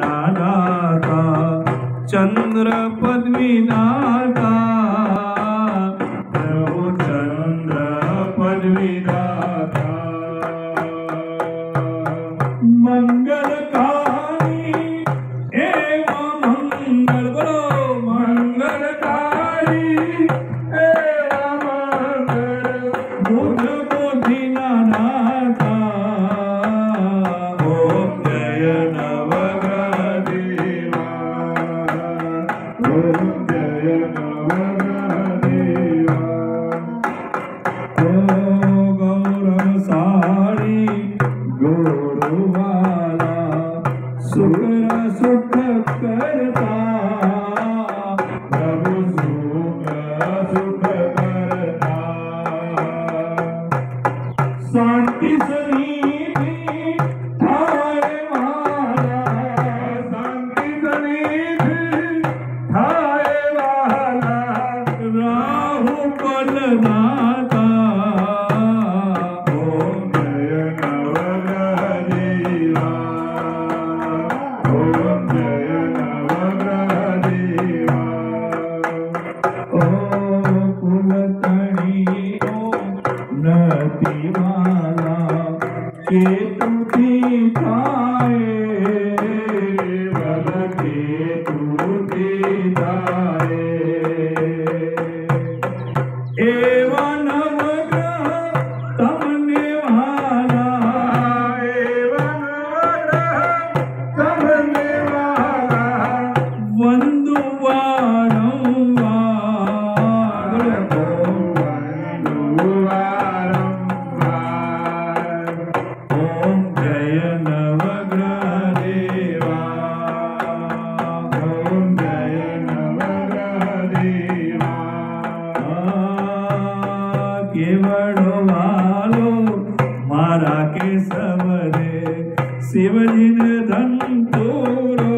नाथा चंद्र पदवी नाथा प्रभु चंद्र पदवी नाथा मंगलकारी एवं मंगल बोलो मंगलकारी एवं मंगल बुद्ध बुद्धि नाथा ओम जय नवग्रह देवा ओम जय नवग्रह देवा ओ गौरवशाली गुरुवाला सुख सुख करता प्रभु सुख सुख करता शांति सनिधि थारे वाला शांति सनिधि थारे वाला राहु बलनाथा ओम जय नवग्रह देवा ओम जय नवग्रह देवा ओ कुलतणी ओम नतीवाला केतु दिखाए बल केतु दिखाए एवं नवग्रह तमने वाला एवं नवग्रह तमने वाला वंदु वारंवार ओम जय नवग्रह देवा ओम जय नवग्रह देवा केवड़ वालो मारा के सबरे शिवजी ने धन तोरो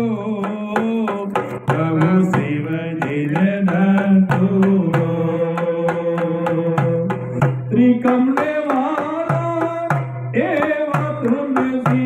प्रभु शिवजी ने धन तोरो त्रिकमले वाला एवं तुम सी